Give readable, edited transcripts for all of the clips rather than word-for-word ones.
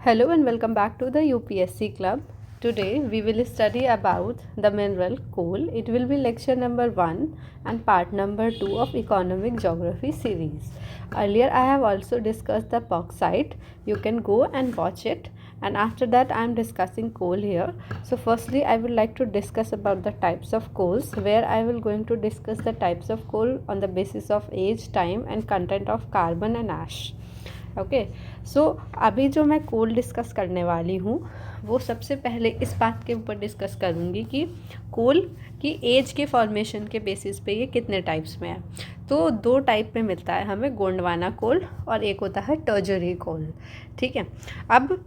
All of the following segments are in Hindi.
Hello and welcome back to the UPSC Club. Today we will study about the mineral coal. It will be lecture number 1 and part number 2 of Economic Geography series. Earlier I have also discussed the bauxite. You can go and watch it, and after that I am discussing coal here. So firstly I would like to discuss about the types of coals, where I will going to discuss the types of coal on the basis of age, time and content of carbon and ash. Okay so अभी जो मैं कोल डिस्कस करने वाली हूँ वो सबसे पहले इस बात के ऊपर डिस्कस करूँगी कि कोल की एज के फॉर्मेशन के बेसिस पे ये कितने टाइप्स में है। तो दो टाइप में मिलता है हमें, गोंडवाना कोल और एक होता है टर्जरी कोल। ठीक है, अब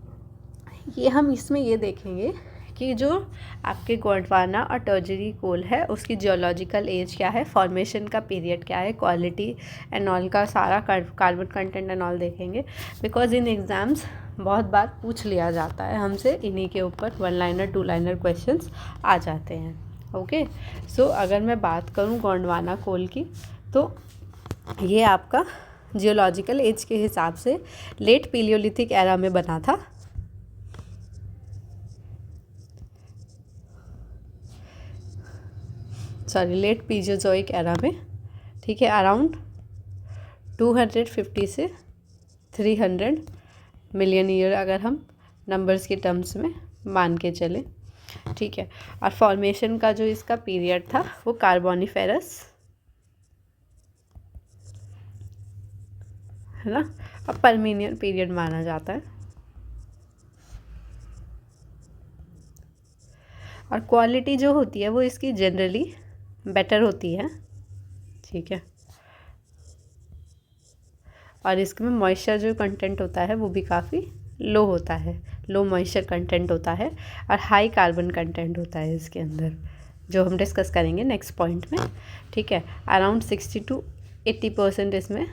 ये हम इसमें ये देखेंगे कि जो आपके गोंडवाना और टर्जरी कोल है उसकी जियोलॉजिकल एज क्या है, फॉर्मेशन का पीरियड क्या है, क्वालिटी एंड ऑल का सारा कार्बन कंटेंट एंड ऑल देखेंगे। बिकॉज इन एग्ज़ाम्स बहुत बार पूछ लिया जाता है हमसे, इन्हीं के ऊपर 1 लाइनर 2 लाइनर क्वेश्चंस आ जाते हैं। ओके सो अगर मैं बात करूँ गोंडवाना कोल की, तो ये आपका जियोलॉजिकल एज के हिसाब से लेट पीलियोलिथिक एरा में बना था। लेट पीजियोजोइक एरा में, ठीक है, अराउंड 250 से 300 मिलियन ईयर अगर हम नंबर्स के टर्म्स में मान के चलें। ठीक है, और फॉर्मेशन का जो इसका पीरियड था वो कार्बोनिफेरस है ना, और परमीनियन पीरियड माना जाता है। और क्वालिटी जो होती है वो इसकी जनरली बेटर होती है। ठीक है, और इसमें मॉइस्चर जो कंटेंट होता है वो भी काफ़ी लो होता है, लो मॉइस्चर कंटेंट होता है और हाई कार्बन कंटेंट होता है इसके अंदर, जो हम डिस्कस करेंगे नेक्स्ट पॉइंट में। ठीक है, अराउंड 60 to 80% इसमें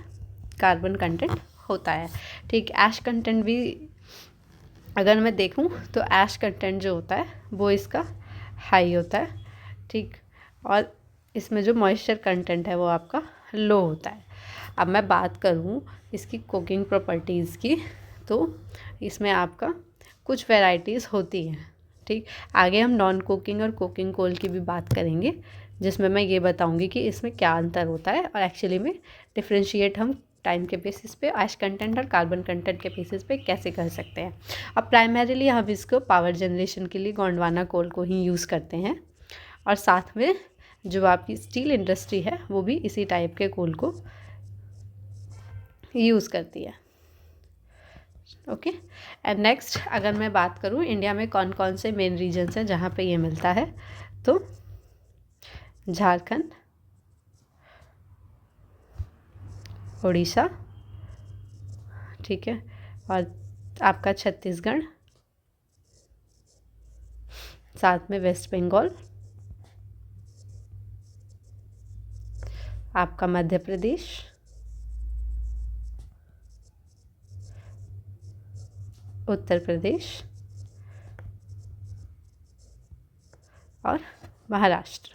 कार्बन कंटेंट होता है। ठीक, ऐश कंटेंट भी अगर मैं देखूं तो ऐश कंटेंट जो होता है वो इसका हाई होता है। ठीक, और इसमें जो मॉइस्चर कंटेंट है वो आपका लो होता है। अब मैं बात करूँ इसकी कुकिंग प्रॉपर्टीज़ की, तो इसमें आपका कुछ वैरायटीज़ होती हैं। ठीक, आगे हम नॉन कुकिंग और कुकिंग कोल की भी बात करेंगे, जिसमें मैं ये बताऊंगी कि इसमें क्या अंतर होता है और एक्चुअली में डिफ्रेंशिएट हम टाइम के बेसिस पे ऐश कंटेंट और कार्बन कंटेंट के बेसिस पे कैसे कर सकते हैं। अब प्राइमरीली हम इसको पावर जनरेशन के लिए गोंडवाना कोल को ही यूज़ करते हैं, और साथ में जो आपकी स्टील इंडस्ट्री है वो भी इसी टाइप के कोल को यूज़ करती है। ओके, एंड नेक्स्ट अगर मैं बात करूँ इंडिया में कौन कौन से मेन रीजन्स हैं जहाँ पे ये मिलता है, तो झारखंड, उड़ीसा, ठीक है, और आपका छत्तीसगढ़, साथ में वेस्ट बंगाल, आपका मध्य प्रदेश, उत्तर प्रदेश और महाराष्ट्र।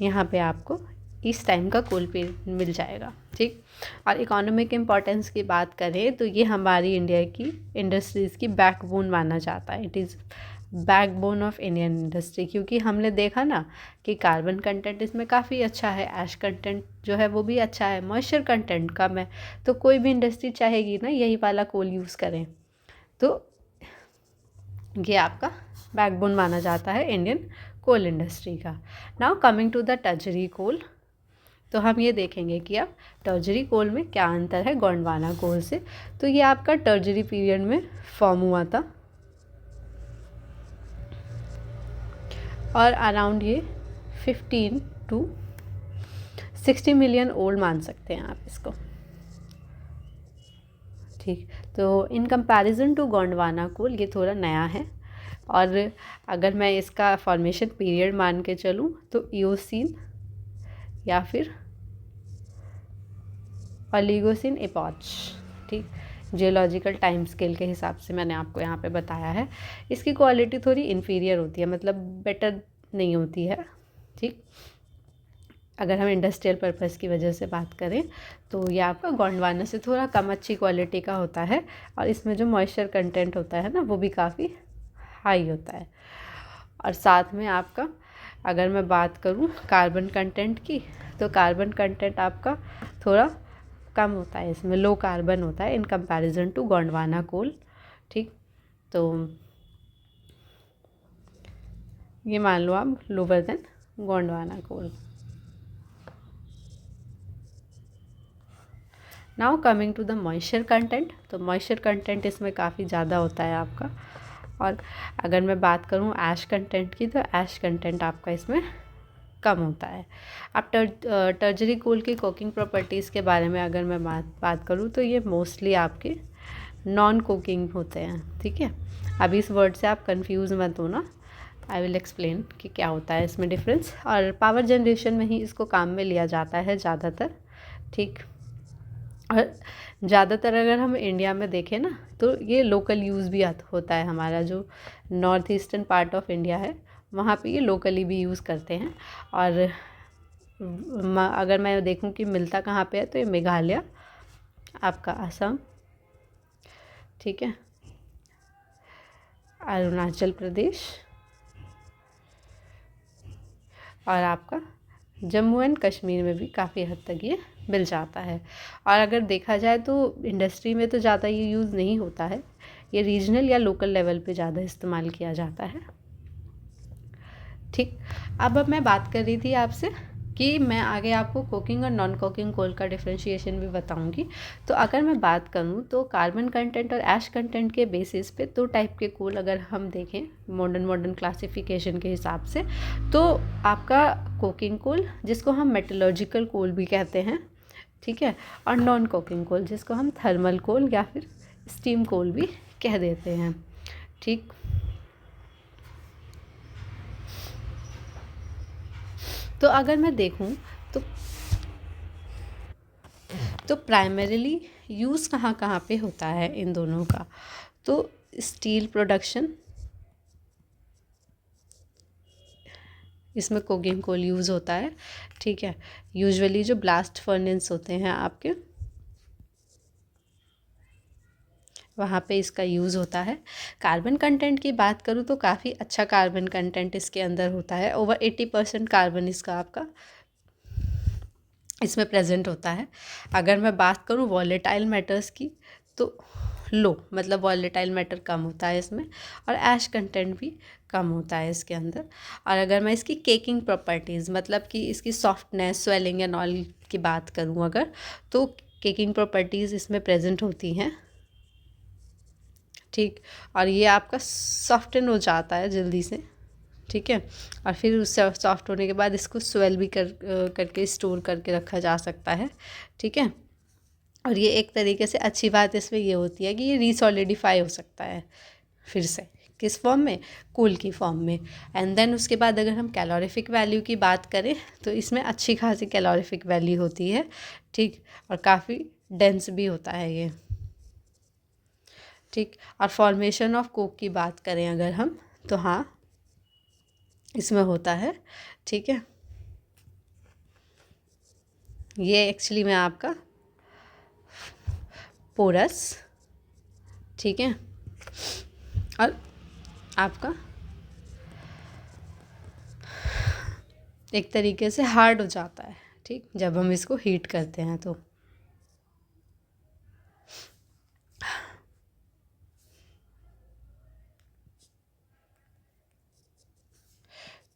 यहाँ पे आपको इस टाइम का कोल पे मिल जाएगा। ठीक, और इकोनॉमिक इम्पोर्टेंस की बात करें तो ये हमारी इंडिया की इंडस्ट्रीज़ की बैकबोन माना जाता है। It is backbone of Indian industry, क्योंकि हमने देखा ना कि कार्बन कंटेंट इसमें काफ़ी अच्छा है, ऐश कंटेंट जो है वो भी अच्छा है, मॉइस्चर कंटेंट कम है, तो कोई भी इंडस्ट्री चाहेगी ना यही वाला कोल यूज़ करें। तो ये आपका बैकबोन माना जाता है इंडियन कोल इंडस्ट्री का। Now coming to the tertiary coal, तो हम ये देखेंगे कि अब टर्जरी कोल में क्या अंतर है गोंडवाना कोल से। तो ये आपका टर्जरी पीरियड में फॉर्म हुआ था, और अराउंड ये 15 to 60 मिलियन ओल्ड मान सकते हैं आप इसको। ठीक, तो इन कंपैरिजन टू गोंडवाना कोल ये थोड़ा नया है। और अगर मैं इसका फॉर्मेशन पीरियड मान के चलूँ तो इओसीन या फिर ओलिगोसिन एपॉच, ठीक, जियोलॉजिकल टाइम स्केल के हिसाब से मैंने आपको यहाँ पे बताया है। इसकी क्वालिटी थोड़ी इन्फीरियर होती है, मतलब बेटर नहीं होती है। ठीक, अगर हम इंडस्ट्रियल पर्पज़ की वजह से बात करें तो ये आपका गोंडवाना से थोड़ा कम अच्छी क्वालिटी का होता है, और इसमें जो मॉइस्चर कंटेंट होता है ना वो भी काफ़ी हाई होता है। और साथ में आपका अगर मैं बात करूँ कार्बन कंटेंट की, तो कार्बन कंटेंट आपका थोड़ा कम होता है, इसमें लो कार्बन होता है in comparison to Gondwana coal. ठीक, तो ये मान लो आप lower than Gondwana coal. Now coming to the moisture content, तो मॉइस्चर कंटेंट इसमें काफ़ी ज़्यादा होता है आपका। और अगर मैं बात करूँ ऐश कंटेंट की, तो ऐश कंटेंट आपका इसमें कम होता है। अब टर्जरी कोल की कोकिंग प्रॉपर्टीज़ के बारे में अगर मैं बात करूँ तो ये मोस्टली आपके नॉन कोकिंग होते हैं। ठीक है, अभी इस वर्ड से आप कंफ्यूज मत होना, आई विल एक्सप्लेन कि क्या होता है इसमें डिफरेंस। और पावर जनरेशन में ही इसको काम में लिया जाता है ज़्यादातर। ठीक, और ज़्यादातर अगर हम इंडिया में देखें ना तो ये लोकल यूज़ भी होता है। हमारा जो north eastern part of India है वहाँ पे ये लोकली भी यूज़ करते हैं। और अगर मैं देखूं कि मिलता कहाँ पे है तो ये मेघालय, आपका असम, ठीक है, अरुणाचल प्रदेश और आपका जम्मू एंड कश्मीर में भी काफ़ी हद तक ये मिल जाता है। और अगर देखा जाए तो इंडस्ट्री में तो ज़्यादा ये यूज़ नहीं होता है, ये रीजनल या लोकल लेवल पे ज़्यादा इस्तेमाल किया जाता है। ठीक, अब मैं बात कर रही थी आपसे कि मैं आगे आपको कोकिंग और नॉन कोकिंग कोल का डिफरेंशिएशन भी बताऊंगी। तो अगर मैं बात करूं तो कार्बन कंटेंट और ऐश कंटेंट के बेसिस पे दो टाइप के कोल अगर हम देखें मॉडर्न क्लासिफिकेशन के हिसाब से, तो आपका कोकिंग कोल जिसको हम मेटलर्जिकल कोल भी कहते हैं, ठीक है, और नॉन कोकिंग कोल जिसको हम थर्मल कोल या फिर स्टीम कोल भी कह देते हैं। ठीक, तो अगर मैं देखूं तो प्राइमरीली यूज़ कहाँ कहाँ पे होता है इन दोनों का, तो स्टील प्रोडक्शन, इसमें कोकिंग कोल यूज़ होता है। ठीक है, यूजुअली जो ब्लास्ट फर्नेस होते हैं आपके वहाँ पे इसका यूज़ होता है। कार्बन कंटेंट की बात करूँ तो काफ़ी अच्छा कार्बन कंटेंट इसके अंदर होता है, ओवर 80% कार्बन इसका आपका इसमें प्रेजेंट होता है। अगर मैं बात करूँ वॉलेटाइल मैटर्स की तो लो, मतलब वॉलेटाइल मैटर कम होता है इसमें, और ऐश कंटेंट भी कम होता है इसके अंदर। और अगर मैं इसकी केकिंग प्रॉपर्टीज़ मतलब कि इसकी सॉफ्टनेस, स्वेलिंग एंड ऑल की बात करूँ अगर, तो केकिंग प्रॉपर्टीज़ इसमें प्रेजेंट होती हैं। ठीक, और ये आपका सॉफ्टन हो जाता है जल्दी से। ठीक है, और फिर उससे सॉफ्ट होने के बाद इसको स्वेल भी करके स्टोर करके रखा जा सकता है। ठीक है, और ये एक तरीके से अच्छी बात इसमें ये होती है कि ये रीसॉलिडिफाई हो सकता है फिर से, किस फॉर्म में, कूल की फॉर्म में। एंड देन उसके बाद अगर हम कैलोरीफिक वैल्यू की बात करें तो इसमें अच्छी खासी कैलोरीफिक वैल्यू होती है। ठीक, और काफ़ी डेंस भी होता है ये। ठीक, और फॉर्मेशन ऑफ कोक की बात करें अगर हम, तो हाँ इसमें होता है। ठीक है, ये एक्चुअली में आपका पोरस, ठीक है, और आपका एक तरीके से हार्ड हो जाता है। ठीक, जब हम इसको हीट करते हैं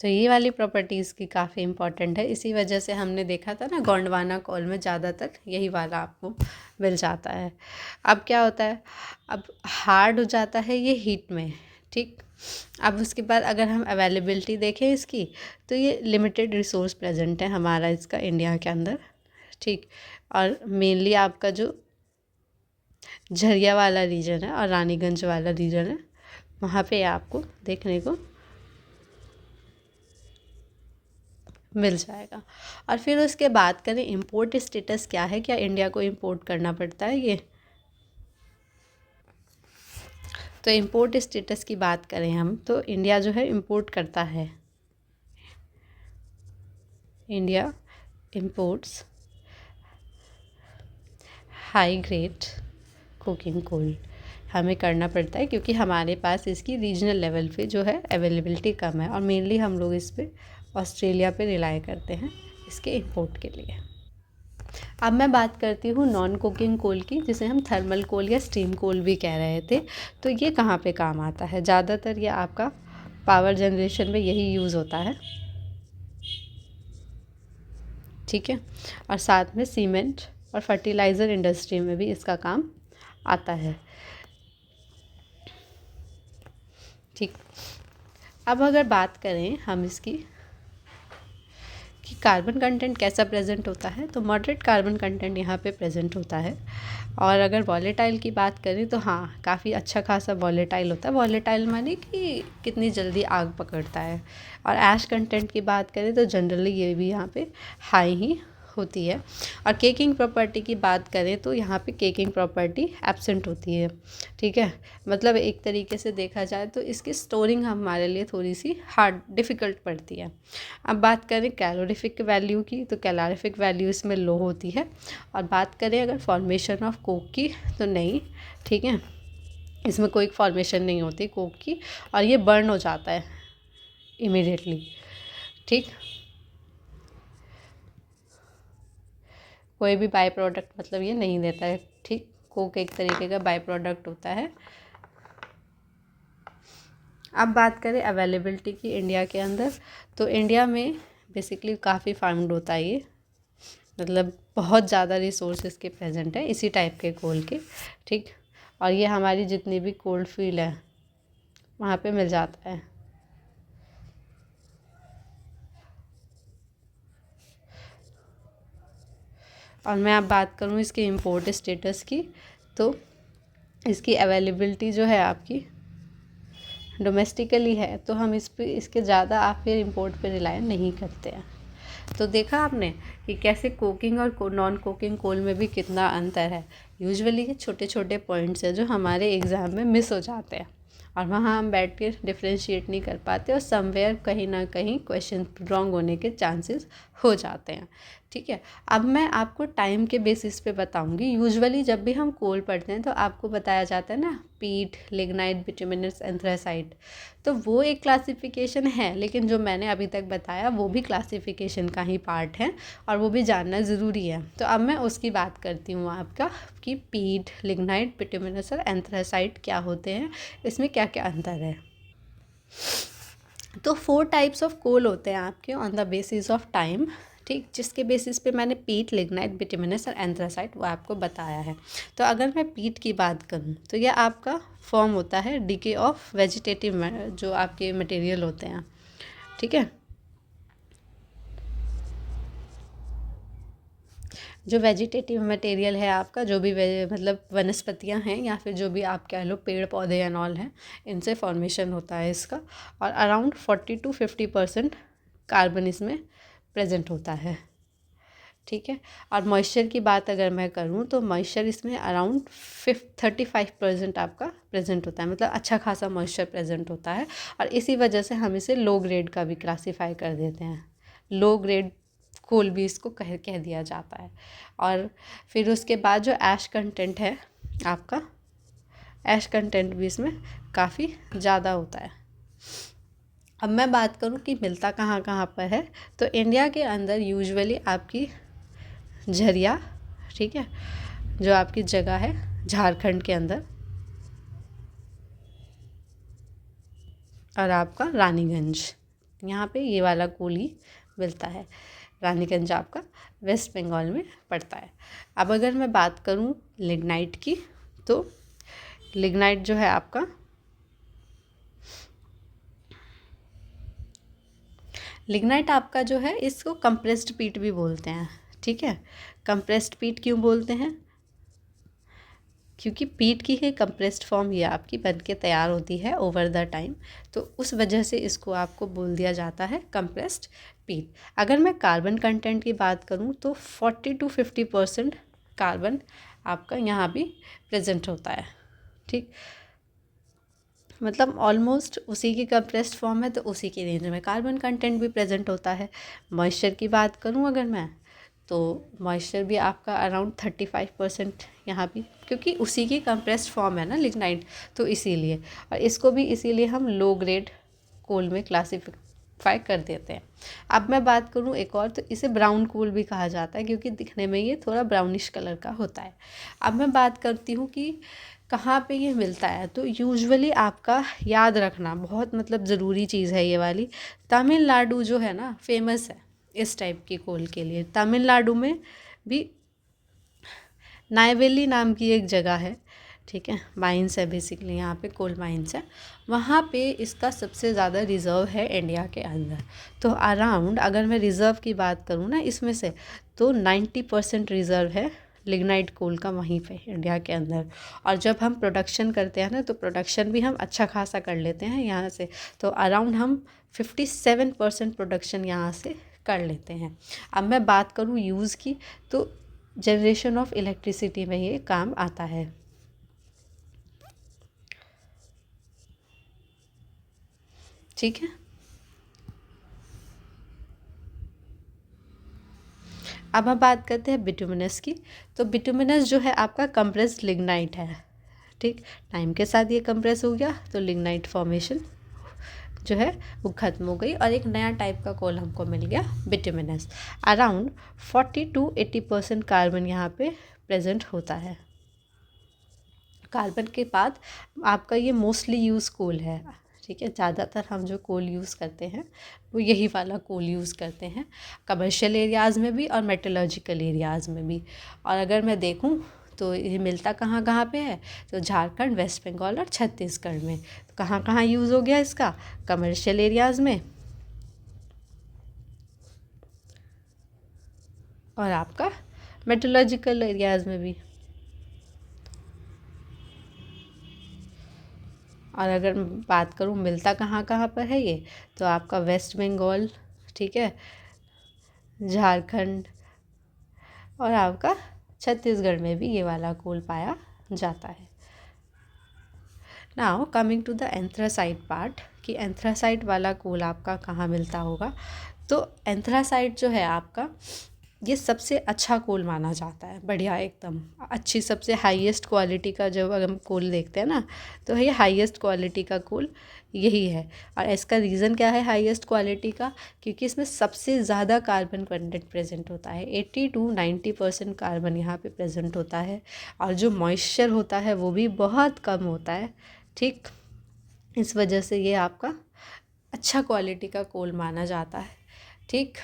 तो ये वाली प्रॉपर्टीज़ की काफ़ी इम्पॉर्टेंट है। इसी वजह से हमने देखा था ना गोंडवाना कोल में ज़्यादातर यही वाला आपको मिल जाता है। अब क्या होता है, अब हार्ड हो जाता है ये हीट में। ठीक, अब उसके बाद अगर हम अवेलेबिलिटी देखें इसकी, तो ये लिमिटेड रिसोर्स प्रेजेंट है हमारा इसका इंडिया के अंदर। ठीक, और मेनली आपका जो झरिया वाला रीजन है और रानीगंज वाला रीजन है वहाँ पे आपको देखने को मिल जाएगा। और फिर उसके बाद करें इंपोर्ट स्टेटस क्या है, क्या इंडिया को इंपोर्ट करना पड़ता है ये, तो इंपोर्ट स्टेटस की बात करें हम तो इंडिया जो है इंपोर्ट करता है, India imports high grade coking coal हमें करना पड़ता है क्योंकि हमारे पास इसकी रीजनल लेवल पे जो है अवेलेबिलिटी कम है और मेनली हम लोग इस पे ऑस्ट्रेलिया पे रिलाई करते हैं इसके इंपोर्ट के लिए। अब मैं बात करती हूँ नॉन कुकिंग कोल की, जिसे हम थर्मल कोल या स्टीम कोल भी कह रहे थे। तो ये कहाँ पे काम आता है? ज़्यादातर ये आपका पावर जनरेशन में यही यूज़ होता है, ठीक है। और साथ में सीमेंट और फर्टिलाइज़र इंडस्ट्री में भी इसका काम आता है, ठीक। अब अगर बात करें हम इसकी कि कार्बन कंटेंट कैसा प्रेजेंट होता है, तो मॉडरेट कार्बन कंटेंट यहाँ पे प्रेजेंट होता है। और अगर वॉलेटाइल की बात करें तो हाँ, काफ़ी अच्छा खासा वॉलेटाइल होता है। वॉलेटाइल माने कि कितनी जल्दी आग पकड़ता है। और ऐश कंटेंट की बात करें तो जनरली ये भी यहाँ पे हाई ही होती है। और केकिंग प्रॉपर्टी की बात करें तो यहाँ पे केकिंग प्रॉपर्टी एब्सेंट होती है, ठीक है। मतलब एक तरीके से देखा जाए तो इसकी स्टोरिंग हमारे लिए थोड़ी सी हार्ड डिफ़िकल्ट पड़ती है। अब बात करें कैलोरीफिक वैल्यू की, तो कैलोरीफिक वैल्यू इसमें लो होती है। और बात करें अगर फॉर्मेशन ऑफ कोक की तो नहीं, ठीक है, इसमें कोई फॉर्मेशन नहीं होती कोक की और ये बर्न हो जाता है इमीडिएटली, ठीक। कोई भी बाई प्रोडक्ट मतलब ये नहीं देता है, ठीक। कोक एक तरीके का बाई प्रोडक्ट होता है। अब बात करें अवेलेबिलिटी की इंडिया के अंदर, तो इंडिया में बेसिकली काफ़ी फाउंड होता है ये, मतलब बहुत ज़्यादा रिसोर्सेज के प्रेजेंट है इसी टाइप के कोल के, ठीक। और ये हमारी जितनी भी कोल्ड फील्ड है वहाँ पे मिल जाता है। और मैं अब बात करूँ इसके इंपोर्ट स्टेटस की, तो इसकी अवेलेबिलिटी जो है आपकी डोमेस्टिकली है, तो हम इसके ज़्यादा आप फिर इंपोर्ट पे रिलाय नहीं करते हैं। तो देखा आपने कि कैसे कुकिंग और नॉन कुकिंग कोल में भी कितना अंतर है। यूजुअली ये छोटे छोटे पॉइंट्स हैं जो हमारे एग्ज़ाम में मिस हो जाते हैं और वहाँ हम बैठ के डिफ्रेंशिएट नहीं कर पाते और समवेयर कहीं ना कहीं क्वेश्चन रॉन्ग होने के चांसेस हो जाते हैं, ठीक है। अब मैं आपको टाइम के बेसिस पे बताऊंगी। यूजुअली जब भी हम कोल पढ़ते हैं तो आपको बताया जाता है ना, पीट, लिग्नाइट, बिटुमिनस, एंथ्रासाइट, तो वो एक क्लासिफिकेशन है, लेकिन जो मैंने अभी तक बताया वो भी क्लासिफिकेशन का ही पार्ट है और वो भी जानना ज़रूरी है। तो अब मैं उसकी बात करती हूँ आपका कि पीट, लिग्नाइट, बिटुमिनस और एंथ्रासाइट क्या होते हैं, इसमें क्या क्या अंतर है। तो 4 टाइप्स ऑफ कोल होते हैं आपके on the basis of time, ठीक, जिसके बेसिस पे मैंने पीट, लिग्नाइट, बिटुमिनस और एंथ्रासाइट वो आपको बताया है। तो अगर मैं पीट की बात करूँ तो यह आपका फॉर्म होता है डीके ऑफ वेजिटेटिव जो आपके मटेरियल होते हैं, ठीक है। जो वेजिटेटिव मटेरियल है आपका, जो भी मतलब वनस्पतियां हैं या फिर जो भी आप कह लो पेड़ पौधे एंड ऑल हैं, इनसे फॉर्मेशन होता है इसका। और अराउंड 40 to 50% कार्बन इसमें प्रेजेंट होता है, ठीक है। और मॉइस्चर की बात अगर मैं करूँ तो मॉइस्चर इसमें अराउंड 35% आपका प्रेजेंट होता है, मतलब अच्छा खासा मॉइस्चर प्रेजेंट होता है। और इसी वजह से हम इसे लो ग्रेड का भी क्लासीफाई कर देते हैं, लो ग्रेड कोल भी इसको कह दिया जाता है। और फिर उसके बाद जो ऐश कंटेंट है आपका, ऐश कंटेंट भी इसमें काफ़ी ज़्यादा होता है। अब मैं बात करूँ कि मिलता कहाँ कहाँ पर है, तो इंडिया के अंदर यूजुअली आपकी झरिया, ठीक है, जो आपकी जगह है झारखंड के अंदर, और आपका रानीगंज, यहाँ पे ये वाला कोल ही मिलता है। रानीगंज आपका वेस्ट बंगाल में पड़ता है। अब अगर मैं बात करूँ लिग्नाइट की, तो लिग्नाइट जो है आपका, लिग्नाइट आपका जो है इसको कंप्रेस्ड पीट भी बोलते हैं, ठीक है। कंप्रेस्ड पीट क्यों बोलते हैं? क्योंकि पीट की ही कंप्रेस्ड फॉर्म ये आपकी बन के तैयार होती है ओवर द टाइम, तो उस वजह से इसको आपको बोल दिया जाता है कंप्रेस्ड पीट। अगर मैं कार्बन कंटेंट की बात करूँ तो 40 to 50% कार्बन आपका यहाँ भी प्रेजेंट होता है, ठीक। मतलब ऑलमोस्ट उसी की कंप्रेस्ड फॉर्म है तो उसी की रेंज में कार्बन कंटेंट भी प्रेजेंट होता है। मॉइस्चर की बात करूँ अगर मैं, तो मॉइस्चर भी आपका अराउंड 35% यहाँ भी, क्योंकि उसी की कंप्रेस्ड फॉर्म है ना लिग्नाइट, तो इसीलिए, और इसको भी इसीलिए हम लो ग्रेड कोल में क्लासीफाई कर देते हैं। अब मैं बात करूँ एक और, तो इसे ब्राउन कोल भी कहा जाता है क्योंकि दिखने में ये थोड़ा ब्राउनिश कलर का होता है। अब मैं बात करती हूँ कि कहाँ पे ये मिलता है। तो यूजुअली आपका याद रखना बहुत मतलब ज़रूरी चीज़ है ये वाली, तमिलनाडु जो है ना फेमस है इस टाइप की कोल के लिए। तमिलनाडु में भी नायवेली नाम की एक जगह है, ठीक है, माइंस है बेसिकली, यहाँ पे कोल माइंस है, वहाँ पे इसका सबसे ज़्यादा रिज़र्व है इंडिया के अंदर। तो अराउंड अगर मैं रिज़र्व की बात करूँ ना इसमें से, तो 90% रिज़र्व है लिग्नाइट कोल का वहीं पे इंडिया के अंदर। और जब हम प्रोडक्शन करते हैं ना, तो प्रोडक्शन भी हम अच्छा खासा कर लेते हैं यहाँ से, तो अराउंड हम 57% प्रोडक्शन यहाँ से कर लेते हैं। अब मैं बात करूँ यूज़ की, तो जनरेशन ऑफ इलेक्ट्रिसिटी में ये काम आता है। ठीक है, अब हम बात करते हैं बिटुमिनस की। तो बिटुमिनस जो है आपका कंप्रेस्ड लिग्नाइट है, ठीक, टाइम के साथ ये कंप्रेस हो गया तो लिग्नाइट फॉर्मेशन जो है वो ख़त्म हो गई और एक नया टाइप का कोल हमको मिल गया बिटुमिनस। अराउंड 40-80% कार्बन यहाँ पे प्रेजेंट होता है। कार्बन के बाद आपका ये मोस्टली यूज़ कोल है, ठीक है, ज़्यादातर हम जो कोल यूज़ करते हैं वो यही वाला कोल यूज़ करते हैं, कमर्शियल एरियाज़ में भी और मेटलर्जिकल एरियाज़ में भी। और अगर मैं देखूं तो ये मिलता कहाँ कहाँ पे है, तो झारखंड, वेस्ट बंगाल और छत्तीसगढ़ में। तो कहाँ कहाँ यूज़ हो गया इसका, कमर्शियल एरियाज़ में और आपका मेटलर्जिकल एरियाज़ में भी। और अगर बात करूँ मिलता कहाँ कहाँ पर है ये, तो आपका वेस्ट बंगाल, ठीक है, झारखंड और आपका छत्तीसगढ़ में भी ये वाला कोल पाया जाता है। Now coming to the anthracite part, कि एंथ्रासाइट वाला कोल आपका कहाँ मिलता होगा। तो एंथ्रासाइट जो है आपका, ये सबसे अच्छा कोल माना जाता है, बढ़िया एकदम अच्छी, सबसे हाईएस्ट क्वालिटी का जब अगर हम कोल देखते हैं ना, तो ये हाईएस्ट क्वालिटी का कोल यही है। और इसका रीज़न क्या है हाईएस्ट क्वालिटी का, क्योंकि इसमें सबसे ज़्यादा कार्बन कंटेंट प्रेजेंट होता है, 80-90% कार्बन यहाँ पे प्रेजेंट होता है। और जो मॉइस्चर होता है वो भी बहुत कम होता है, ठीक, इस वजह से ये आपका अच्छा क्वालिटी का कोल माना जाता है, ठीक।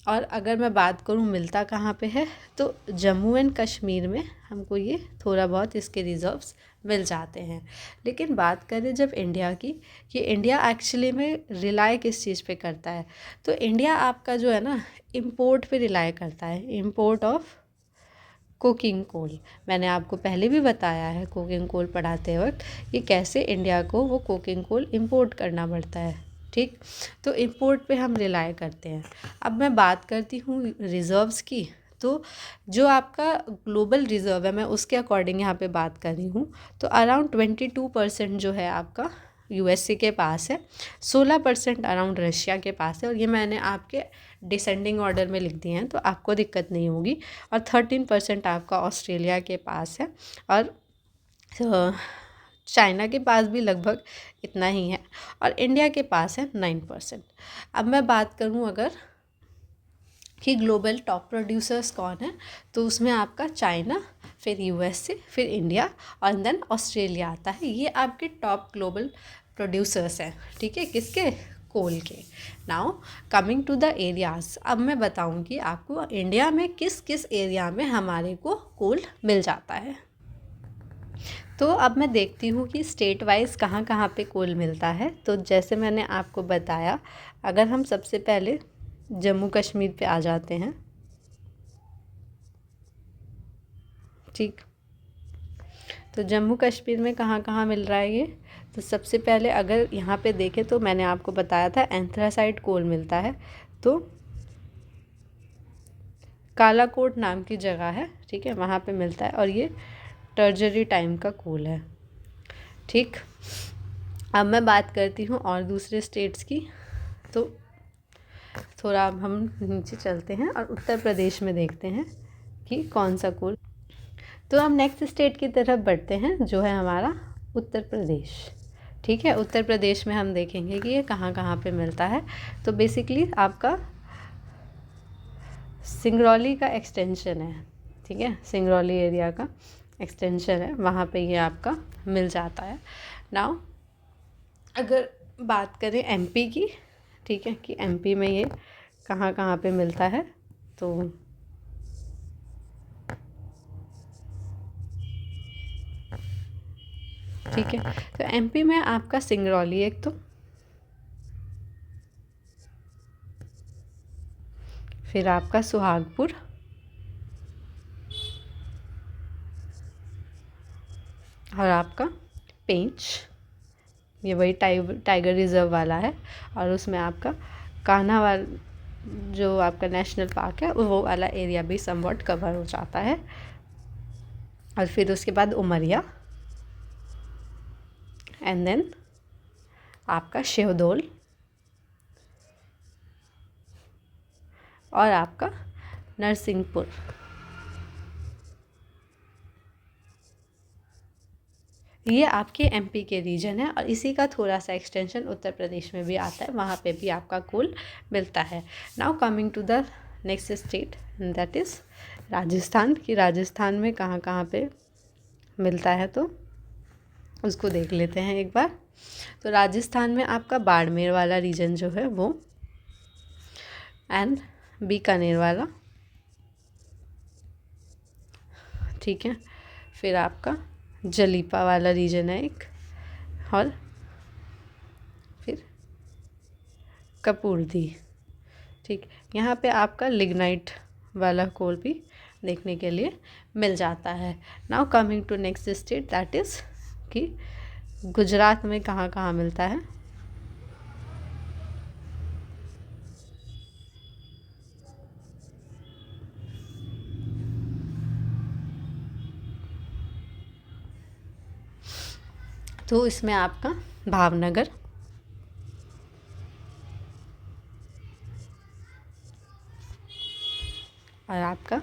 और अगर मैं बात करूँ मिलता कहाँ पे है, तो जम्मू एंड कश्मीर में हमको ये थोड़ा बहुत इसके रिजर्व्स मिल जाते हैं। लेकिन बात करें जब इंडिया की, कि इंडिया एक्चुअली में रिलाई किस चीज़ पे करता है, तो इंडिया आपका जो है ना इंपोर्ट पे रिलाई करता है, इंपोर्ट ऑफ कुकिंग कोल। मैंने आपको पहले भी बताया है कुकिंग कोल पढ़ाते वक्त कि कैसे इंडिया को वो कुकिंग कोल इंपोर्ट करना पड़ता है, ठीक। तो इंपोर्ट पे हम रिलाई करते हैं। अब मैं बात करती हूँ रिज़र्व्स की, तो जो आपका ग्लोबल रिज़र्व है मैं उसके अकॉर्डिंग यहाँ पे बात कर रही हूँ। तो अराउंड 22% जो है आपका यूएसए के पास है, 16% अराउंड रशिया के पास है, और ये मैंने आपके डिसेंडिंग ऑर्डर में लिख दिए हैं तो आपको दिक्कत नहीं होगी। और 13% आपका ऑस्ट्रेलिया के पास है, और चाइना के पास भी लगभग इतना ही है, और इंडिया के पास है 9%। अब मैं बात करूं अगर कि ग्लोबल टॉप प्रोड्यूसर्स कौन है, तो उसमें आपका चाइना, फिर यूएसए, फिर इंडिया और देन ऑस्ट्रेलिया आता है। ये आपके टॉप ग्लोबल प्रोड्यूसर्स हैं, ठीक है, किसके, कोल के। Now coming to the areas, अब मैं बताऊंगी आपको इंडिया में किस किस एरिया में हमारे को कोल मिल जाता है। तो अब मैं देखती हूँ कि स्टेट वाइज कहाँ कहाँ पे कोल मिलता है। तो जैसे मैंने आपको बताया, अगर हम सबसे पहले जम्मू कश्मीर पे आ जाते हैं, ठीक, तो जम्मू कश्मीर में कहाँ कहाँ मिल रहा है ये, तो सबसे पहले अगर यहाँ पे देखें तो मैंने आपको बताया था एंथ्रासाइट कोल मिलता है, तो कालाकोट नाम की जगह है, ठीक है, वहाँ पे मिलता है, और ये टर्जरी टाइम का कोल है, ठीक। अब मैं बात करती हूँ और दूसरे स्टेट्स की। तो थोड़ा अब हम नीचे चलते हैं और उत्तर प्रदेश में देखते हैं कि कौन सा कोल। तो हम नेक्स्ट स्टेट की तरफ बढ़ते हैं जो है हमारा उत्तर प्रदेश। ठीक है, उत्तर प्रदेश में हम देखेंगे कि ये कहाँ कहाँ पे मिलता है। तो बेसिकली आपका सिंगरौली का एक्सटेंशन है, ठीक है, सिंगरौली एरिया का एक्सटेंशन है, वहाँ पे ये आपका मिल जाता है। नाउ अगर बात करें एमपी की, ठीक है, कि एमपी में ये कहाँ कहाँ पे मिलता है, तो ठीक है, तो एमपी में आपका सिंगरौली एक, तो फिर आपका सुहागपुर, और आपका पेंच, ये वही टाइगर रिज़र्व वाला है, और उसमें आपका कान्हा वाला जो आपका नेशनल पार्क है वो वाला एरिया भी समवॉट कवर हो जाता है। और फिर उसके बाद उमरिया, एंड देन आपका शिवदोल, और आपका नरसिंहपुर। ये आपके एमपी के रीजन है, और इसी का थोड़ा सा एक्सटेंशन उत्तर प्रदेश में भी आता है, वहाँ पे भी आपका कोल मिलता है। Now coming to the next state, that is Rajasthan. कि राजस्थान में कहाँ कहाँ पे मिलता है, तो उसको देख लेते हैं एक बार। तो राजस्थान में आपका बाड़मेर वाला रीजन जो है वो, एंड बीकानेर वाला, ठीक है, फिर आपका जलीपा वाला रीजन है एक, और फिर कपूरदी। ठीक, यहाँ पे आपका लिग्नाइट वाला कोल भी देखने के लिए मिल जाता है। Now coming to next state, that is कि गुजरात में कहाँ कहाँ मिलता है। तो इसमें आपका भावनगर, और आपका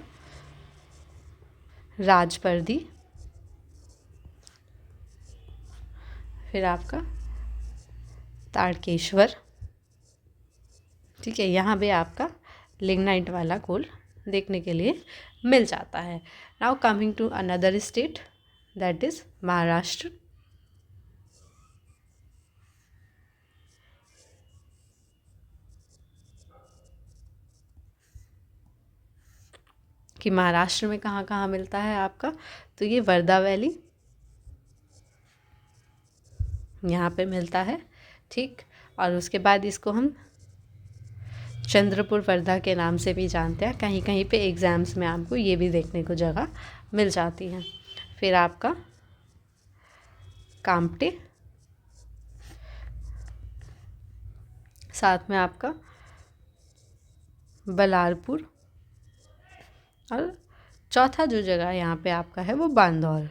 राजपर्दी, फिर आपका तारकेश्वर, ठीक है, यहाँ भी आपका लिग्नाइट वाला कोल देखने के लिए मिल जाता है। Now coming to another state, that is Maharashtra. कि महाराष्ट्र में कहाँ कहाँ मिलता है आपका, तो ये वर्धा वैली यहाँ पे मिलता है, ठीक, और उसके बाद इसको हम चंद्रपुर वर्धा के नाम से भी जानते हैं। कहीं कहीं पे एग्ज़ाम्स में आपको ये भी देखने को जगह मिल जाती है। फिर आपका कामटे, साथ में आपका बलारपुर, और चौथा जो जगह यहाँ पे आपका है वो बांदौर।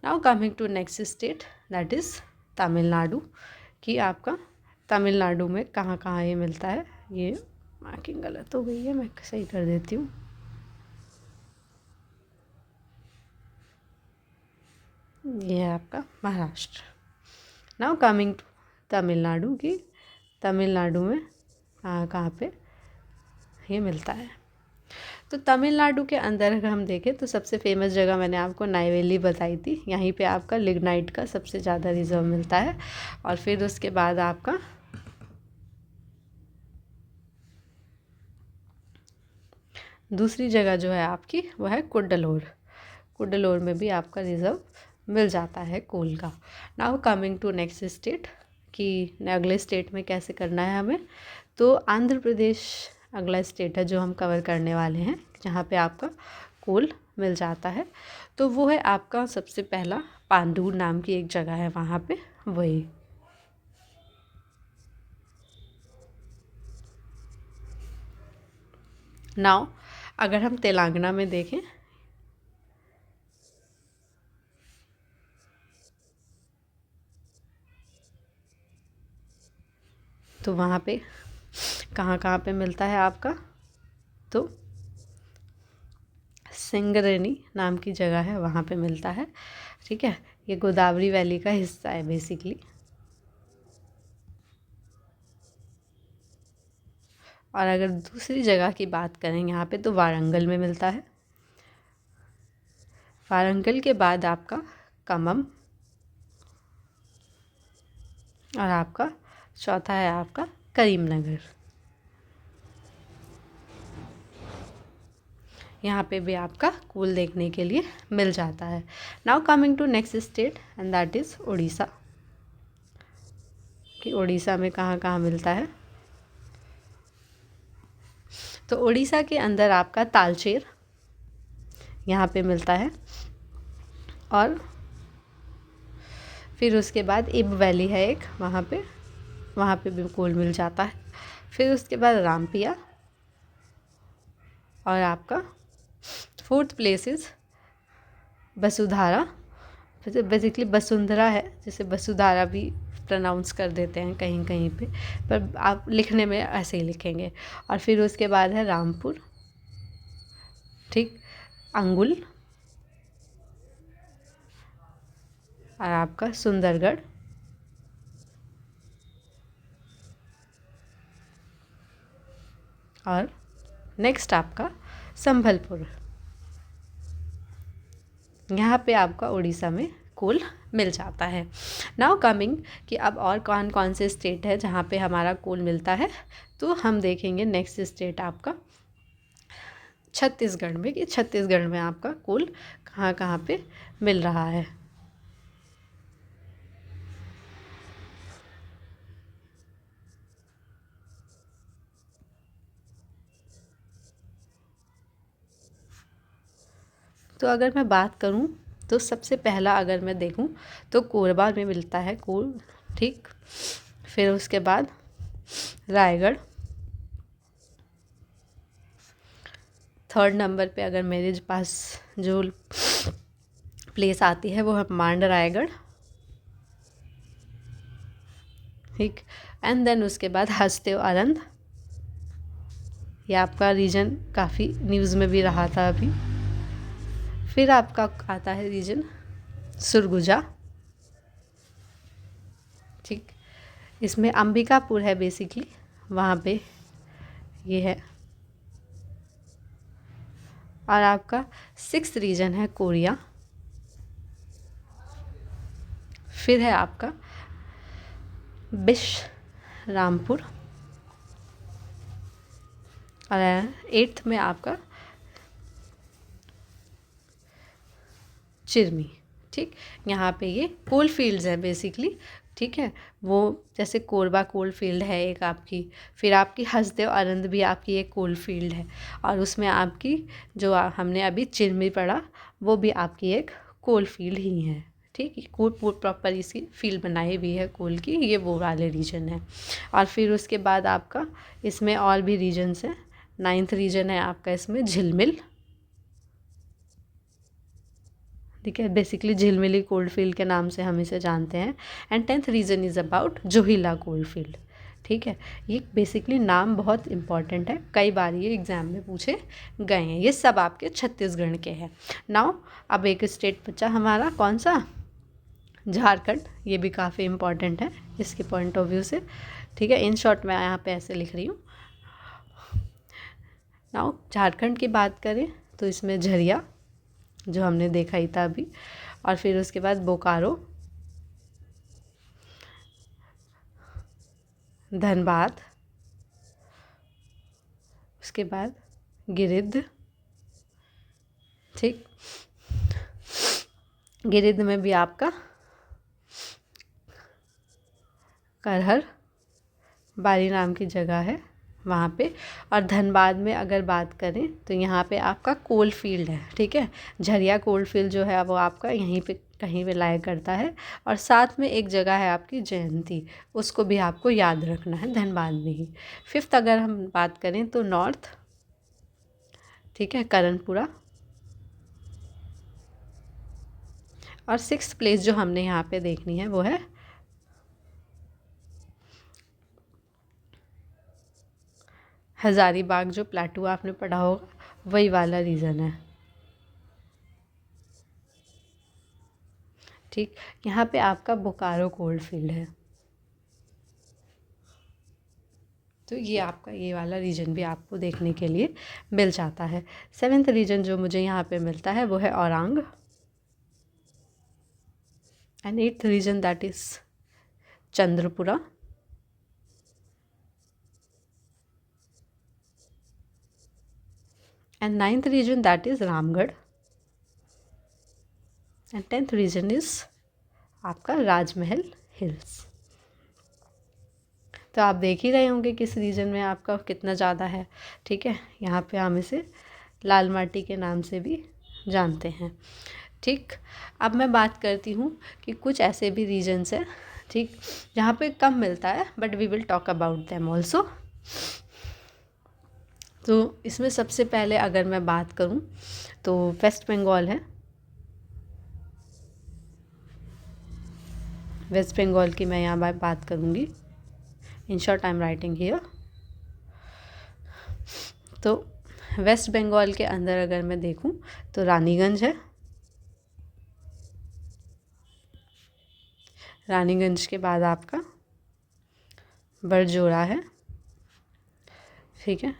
Now coming to next state, that is Tamil Nadu. कि आपका तमिलनाडु में कहाँ कहाँ ये मिलता है। ये मार्किंग गलत हो गई है, मैं सही कर देती हूँ। ये है आपका Maharashtra. Now coming to Tamil Nadu. की तमिलनाडु में कहाँ कहाँ पे ये मिलता है। तो तमिलनाडु के अंदर अगर हम देखें तो सबसे फेमस जगह मैंने आपको नाइवेली बताई थी, यहीं पे आपका लिग्नाइट का सबसे ज़्यादा रिजर्व मिलता है। और फिर उसके बाद आपका दूसरी जगह जो है आपकी वो है कुड्डलोर। कुड्डलोर में भी आपका रिजर्व मिल जाता है कोल का। Now coming to next state, कि अगले स्टेट में कैसे करना है हमें। तो आंध्र प्रदेश अगला स्टेट है जो हम कवर करने वाले हैं, जहाँ पे आपका कोल मिल जाता है। तो वो है आपका सबसे पहला पांडूर नाम की एक जगह है, वहाँ पे वही। नाउ अगर हम तेलंगाना में देखें, तो वहाँ पे कहाँ कहाँ पे मिलता है आपका, तो सिंगरेनी नाम की जगह है, वहाँ पे मिलता है। ठीक है, ये गोदावरी वैली का हिस्सा है बेसिकली। और अगर दूसरी जगह की बात करें यहाँ पे, तो वारंगल में मिलता है। वारंगल के बाद आपका खम्मम, और आपका चौथा है आपका करीमनगर। यहाँ पे भी आपका कूल देखने के लिए मिल जाता है। Now coming to next state and that is Odisha, कि उड़ीसा में कहाँ कहाँ मिलता है। तो उड़ीसा के अंदर आपका तालचेर यहाँ पे मिलता है, और फिर उसके बाद इब वैली है एक, वहाँ पे भी कूल मिल जाता है। फिर उसके बाद रामपिया, और आपका fourth place is Vasudhara, basically Vasundhara है, जिसे वसुधारा भी प्रोनाउंस कर देते हैं कहीं कहीं पे, पर आप लिखने में ऐसे ही लिखेंगे। और फिर उसके बाद है रामपुर, ठीक, अंगुल, और आपका सुंदरगढ़, और नेक्स्ट आपका संभलपुर। यहाँ पे आपका उड़ीसा में कूल मिल जाता है। नाउ कमिंग कि अब और कौन कौन से स्टेट है जहाँ पे हमारा कूल मिलता है, तो हम देखेंगे नेक्स्ट स्टेट आपका छत्तीसगढ़ में, कि छत्तीसगढ़ में आपका कूल कहाँ कहाँ पे मिल रहा है। तो अगर मैं बात करूं, तो सबसे पहला अगर मैं देखूं तो कोरबा में मिलता है कूल, ठीक। फिर उसके बाद रायगढ़, थर्ड नंबर पे अगर मेरे पास जो प्लेस आती है वो है मांड रायगढ़, ठीक। एंड देन उसके बाद हसदेव आनंद, ये आपका रीजन काफ़ी न्यूज़ में भी रहा था अभी। फिर आपका आता है रीजन सुरगुजा, ठीक, इसमें अंबिकापुर है बेसिकली, वहाँ पे ये है। और आपका सिक्स्थ रीजन है कोरिया। फिर है आपका बिशरामपुर, और एट्थ में आपका चिरमी, ठीक। यहाँ पे ये कोल फील्ड्स हैं बेसिकली, ठीक है। वो जैसे कोरबा कोल फील्ड है एक आपकी, फिर आपकी हसदेव आनंद भी आपकी एक कोल फील्ड है, और उसमें आपकी जो हमने अभी चिरमी पढ़ा वो भी आपकी एक कोल फील्ड ही है, ठीक। कोल प्रॉपर इसकी फील्ड बनाई हुई है कोल की, ये वो वाले रीजन है। और फिर उसके बाद आपका इसमें और भी रीजन्स हैं। नाइन्थ रीजन है आपका इसमें झिलमिल, ठीक है, बेसिकली झिलमिली कोल्ड फील्ड के नाम से हम इसे जानते हैं। And tenth reason is about Johilla coal field, ठीक है। ये बेसिकली नाम बहुत इंपॉर्टेंट है, कई बार ये एग्ज़ाम में पूछे गए हैं। ये सब आपके छत्तीसगढ़ के हैं। नाउ अब एक स्टेट बचा हमारा, कौन सा, झारखंड। ये भी काफ़ी इम्पॉर्टेंट है इसके पॉइंट ऑफ व्यू से, ठीक है। इन शॉर्ट मैं यहाँ पे ऐसे लिख रही हूँ। नाउ झारखंड की बात करें तो इसमें झरिया, जो हमने देखा ही था अभी, और फिर उसके बाद बोकारो, धनबाद, उसके बाद गिरिध, ठीक। गिरिध में भी आपका करहर बारी नाम की जगह है वहाँ पे। और धनबाद में अगर बात करें तो यहाँ पे आपका कोल फील्ड है, ठीक है। झरिया कोल फील्ड जो है वो आपका यहीं पे कहीं पे लाया करता है। और साथ में एक जगह है आपकी जयंती, उसको भी आपको याद रखना है, धनबाद में ही। फिफ्थ अगर हम बात करें तो नॉर्थ, ठीक है, करणपुरा। और सिक्स्थ प्लेस जो हमने यहाँ पे देखनी है वो है हज़ारीबाग जो प्लेटू आपने पढ़ा होगा वही वाला रीजन है। ठीक, यहाँ पे आपका बोकारो कोल्ड फील्ड है। तो ये आपका ये वाला रीजन भी आपको देखने के लिए मिल जाता है। 7th रीजन जो मुझे यहाँ पे मिलता है वो है Auranga. And 8th region that is Chandrapura. And 9th region that is Ramgarh. And 10th region is आपका राजमहल हिल्स। तो आप देख ही रहे होंगे किस रीजन में आपका कितना ज़्यादा है। ठीक है, यहाँ पे हम इसे लाल माटी के नाम से भी जानते हैं। ठीक, अब मैं बात करती हूँ कि कुछ ऐसे भी रीजन्स हैं, ठीक, जहाँ पे कम मिलता है, but we will talk about them also. तो इसमें सबसे पहले अगर मैं बात करूँ तो वेस्ट बंगाल है। वेस्ट बंगाल की मैं यहाँ बात करूँगी। In short I am writing here. तो वेस्ट बंगाल के अंदर अगर मैं देखूं तो रानीगंज है। रानीगंज के बाद आपका बरजोड़ा है, ठीक है,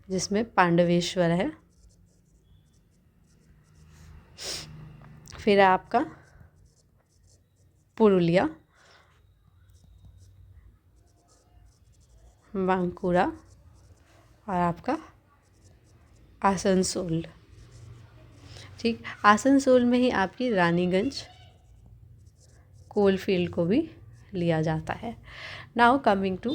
जिसमें पांडवेश्वर है। फिर आपका पुरुलिया, बांकुरा और आपका आसनसोल। ठीक, आसनसोल में ही आपकी रानीगंज कोल फील्ड को भी लिया जाता है। नाउ कमिंग टू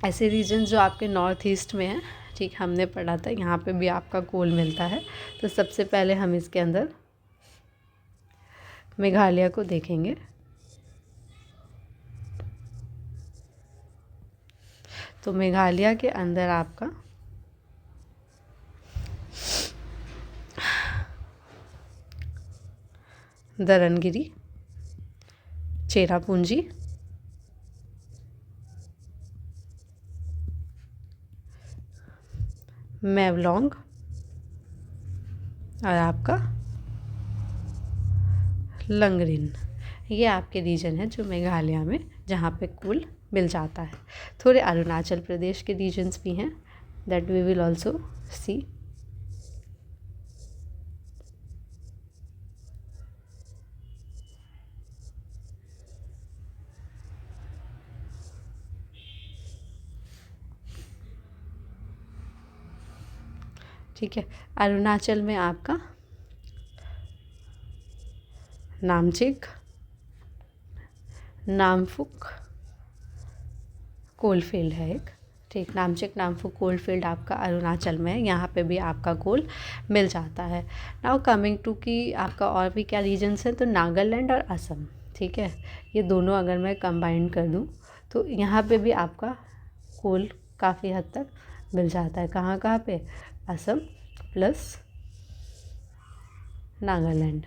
ऐसे रीजन जो आपके नॉर्थ ईस्ट में है। ठीक, हमने पढ़ा था यहाँ पे भी आपका कोल मिलता है। तो सबसे पहले हम इसके अंदर मेघालय को देखेंगे। तो मेघालय के अंदर आपका दरनगिरी, चेरापूंजी, मैवलॉन्ग और आपका लंगरिन। ये आपके रीजन है जो मेघालय में जहाँ पे कोल मिल जाता है। थोड़े अरुणाचल प्रदेश के रीजन्स भी हैं that we will also see. ठीक है, अरुणाचल में आपका नामचिक, नामफुक कोलफील्ड है एक। ठीक, नामचिक नामफुक कोलफील्ड आपका अरुणाचल में है। यहाँ पे भी आपका कोल मिल जाता है। नाउ कमिंग टू कि आपका और भी क्या रीजन्स हैं, तो नागालैंड और असम। ठीक है, ये दोनों अगर मैं कंबाइन कर दूँ तो यहाँ पे भी आपका कोल काफ़ी हद तक मिल जाता है। कहाँ कहाँ पे? असम प्लस नागालैंड।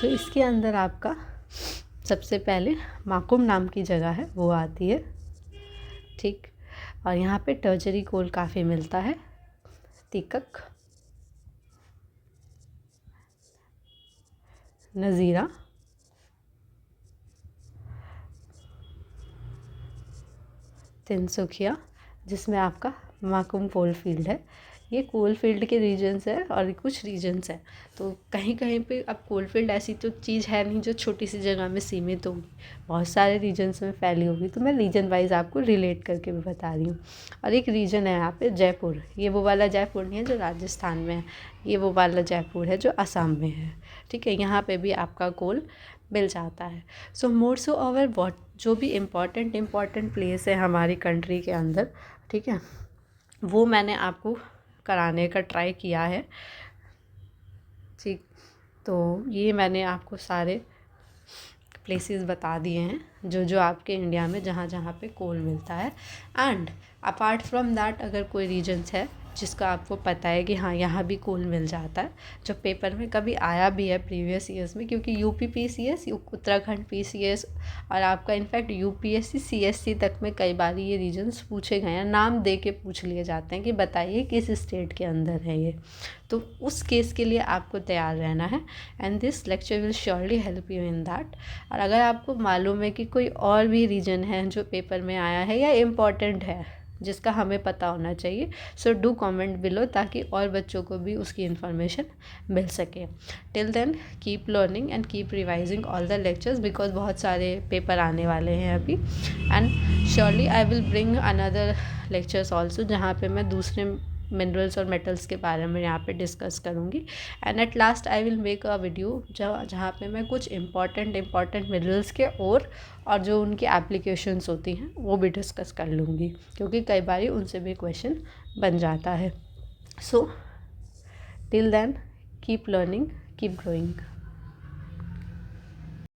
तो इसके अंदर आपका सबसे पहले माकुम नाम की जगह है वो आती है। ठीक, और यहाँ पे टर्जरी कोल काफ़ी मिलता है। तिकक, नज़ीरा, तिनसुकिया, जिसमें आपका माकुम कोल फील्ड है। ये कोल फील्ड के रीजन्स है और कुछ रीजन्स हैं। तो कहीं कहीं पे अब कोल फील्ड ऐसी तो चीज़ है नहीं जो छोटी सी जगह में सीमित होगी, बहुत सारे रीजन्स में फैली होगी। तो मैं रीजन वाइज आपको रिलेट करके भी बता रही हूँ। और एक रीजन है यहाँ पे जयपुर। ये वो वाला जयपुर नहीं है जो राजस्थान में है, ये वो वाला जयपुर है जो असम में है। ठीक है, यहाँ पे भी आपका कोल मिल जाता है। सो मोर सो ओवर वॉट जो भी इम्पॉर्टेंट प्लेस है हमारी कंट्री के अंदर, ठीक है, वो मैंने आपको कराने का ट्राई किया है। ठीक, तो ये मैंने आपको सारे प्लेसेस बता दिए हैं जो जो आपके इंडिया में जहाँ जहाँ पे कोल मिलता है। एंड अपार्ट फ्रॉम दैट अगर कोई रीजन्स है जिसका आपको पता है कि हाँ यहाँ भी कोल मिल जाता है, जो पेपर में कभी आया भी है प्रीवियस ईयर्स में, क्योंकि यूपी पीसीएस, उत्तराखंड पीसीएस और आपका इनफैक्ट यूपीएससी सीएससी तक में कई बार ये रीजन्स पूछे गए हैं, नाम दे के पूछ लिए जाते हैं कि बताइए किस स्टेट के अंदर है ये। तो उस केस के लिए आपको तैयार रहना है and this lecture will surely help you in that. और अगर आपको मालूम है कि कोई और भी रीजन है जो पेपर में आया है या इम्पॉर्टेंट है जिसका हमें पता होना चाहिए, सो डू कमेंट बिलो ताकि और बच्चों को भी उसकी इन्फॉर्मेशन मिल सके। Till then keep learning and keep revising all the lectures because बहुत सारे पेपर आने वाले हैं अभी, and surely I will bring another lectures also जहाँ पे मैं दूसरे मिनरल्स और मेटल्स के बारे में यहाँ पे डिस्कस करूँगी। And at last I will make a video जहाँ पे मैं कुछ इम्पॉर्टेंट मिनरल्स के और जो उनकी एप्लीकेशंस होती हैं वो भी डिस्कस कर लूँगी, क्योंकि कई बार उनसे भी क्वेश्चन बन जाता है। So till then keep learning, keep growing.